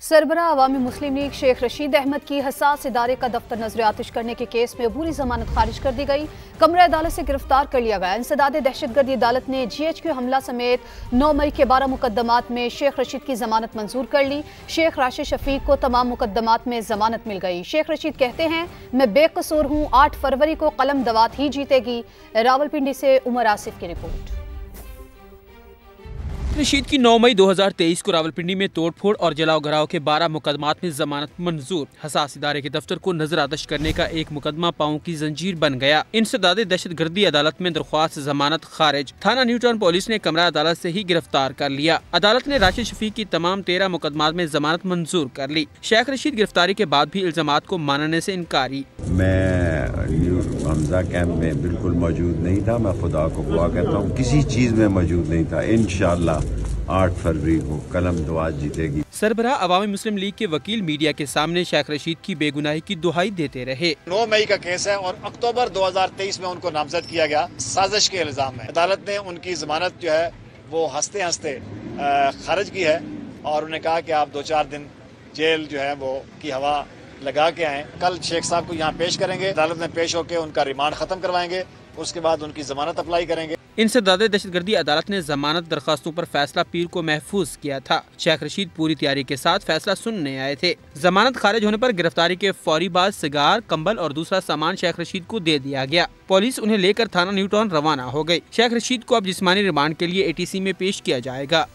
सरबराह अवामी मुस्लिम league Sheikh Rashid Ahmad की हसास इदारे का दफ्तर नजर आतिश करने के केस में अबूरी जमानत खारिज कर दी गई। कमरा अदालत से गिरफ्तार कर लिया गया। इंसदाद दहशतगर्दी अदालत ने GHQ हमला समेत 9 मई के 12 मुकदमात में शेख रशीद की जमानत मंजूर कर ली। शेख राशिद शफीक को तमाम मुकदमात में जमानत मिल गई। शेख रशीद कहते हैं, मैं बेकसूर हूँ, 8 फरवरी को कलम दवात ही जीतेगी। रावलपिंडी से उमर आसिफ की रिपोर्ट। रशीद की 9 मई 2023 को रावलपिंडी में तोड़फोड़ और जलाओ घराव के 12 मुकदमात में जमानत मंजूर। हसास इदारे के दफ्तर को नजर आतिश करने का एक मुकदमा पाँव की जंजीर बन गया। इंसदाद दहशतगर्दी अदालत में दरख्वास्त जमानत खारिज। थाना न्यूटाउन पुलिस ने कमरा अदालत से ही गिरफ्तार कर लिया। अदालत ने राशिद शफीक की तमाम 13 मुकदमात में जमानत मंजूर कर ली। शेख रशीद गिरफ्तारी के बाद भी इल्जामात को मानने से इनकारी। मैं हमजा कैंप में बिल्कुल मौजूद नहीं था। मैं खुदा को दुआ करता हूँ, किसी चीज में मौजूद नहीं था। इंशाअल्लाह 8 फरवरी को कलम दवात जीतेगी। सरबराह अवामी मुस्लिम लीग के वकील मीडिया के सामने शेख रशीद की बेगुनाही की दुहाई देते रहे। 9 मई का केस है और अक्टूबर 2023 में उनको नामजद किया गया साजिश के इल्जाम में। अदालत ने उनकी जमानत जो है वो हंसते हंसते खारिज की है और उन्हें कहा कि आप 2-4 दिन जेल जो है वो की हवा लगा के आए। कल शेख साहब को यहाँ पेश करेंगे। अदालत में पेश होकर उनका रिमांड खत्म करवाएंगे, उसके बाद उनकी जमानत अप्लाई करेंगे। इंसदाद दहशतगर्दी अदालत ने जमानत दरखास्तों पर फैसला पीर को महफूज किया था। शेख रशीद पूरी तैयारी के साथ फैसला सुनने आए थे। जमानत खारिज होने पर गिरफ्तारी के फौरी बाद सिगार, कंबल और दूसरा सामान शेख रशीद को दे दिया गया। पुलिस उन्हें लेकर थाना न्यूटाउन रवाना हो गई। शेख रशीद को अब जिस्मानी रिमांड के लिए ATC में पेश किया जाएगा।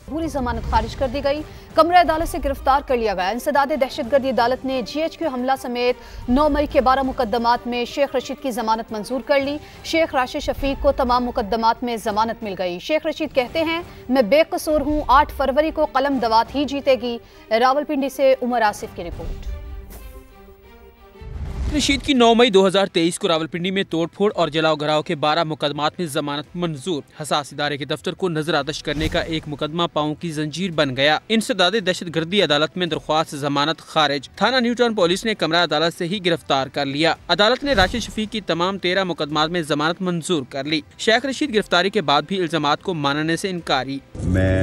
पूरी जमानत खारिज कर दी गई। कमरा अदालत से गिरफ्तार कर लिया गया। इंसदाद दहशतगर्दी अदालत ने GHQ हमला समेत 9 मई के 12 मुकदमात में शेख रशीद की जमानत मंजूर कर ली। शेख राशिद शफीक को तमाम मुकदमात में जमानत मिल गई। शेख रशीद कहते हैं, मैं बेकसूर हूँ, 8 फरवरी को कलम दवात ही जीतेगी। रावलपिंडी से उमर आसिफ की रिपोर्ट। रशीद की 9 मई 2023 को रावलपिंडी में तोड़फोड़ और जलाओ घराव के 12 मुकदमात में जमानत मंजूर। हसास इदारे के दफ्तर को नजर आतिश करने का एक मुकदमा पाँव की जंजीर बन गया। इंसदाद दहशतगर्दी अदालत में दरख्वास्त जमानत खारिज। थाना न्यूटाउन पुलिस ने कमरा अदालत से ही गिरफ्तार कर लिया। अदालत ने राशिद शफीक की तमाम 13 मुकदमात में जमानत मंजूर कर ली। शेख रशीद गिरफ्तारी के बाद भी इल्जामात को मानने से इनकारी। मैं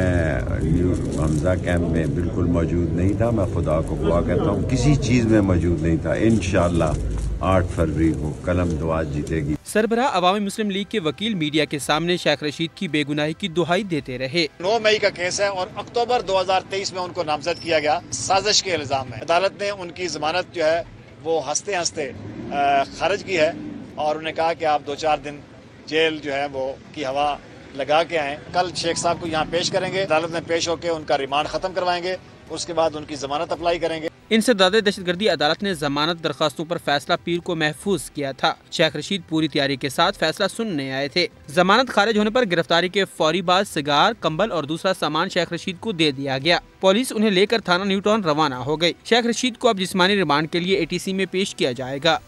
हमजा कैंप में बिल्कुल मौजूद नहीं था। मैं खुदा को दुआ करता हूँ, किसी चीज में मौजूद नहीं था। इंशाअल्लाह 8 फरवरी को कलम दवात जीतेगी। सरबराह अवामी मुस्लिम लीग के वकील मीडिया के सामने शेख रशीद की बेगुनाही की दुहाई देते रहे। 9 मई का केस है और अक्टूबर 2023 में उनको नामजद किया गया साजिश के इल्जाम में। अदालत ने उनकी जमानत जो है वो हंसते हंसते खारिज की है और उन्हें कहा कि आप 2-4 दिन जेल जो है वो की हवा लगा के आए। कल शेख साहब को यहाँ पेश करेंगे। अदालत में पेश होकर उनका रिमांड खत्म करवाएंगे, उसके बाद उनकी जमानत अप्लाई करेंगे। इंसदाद दहशतगर्दी अदालत ने जमानत दरखास्तों पर फैसला पीर को महफूज किया था। शेख रशीद पूरी तैयारी के साथ फैसला सुनने आए थे। जमानत खारिज होने पर गिरफ्तारी के फौरी बाद सिगार, कंबल और दूसरा सामान शेख रशीद को दे दिया गया। पुलिस उन्हें लेकर थाना न्यूटाउन रवाना हो गई। शेख रशीद को अब जिस्मानी रिमांड के लिए ATC में पेश किया जाएगा।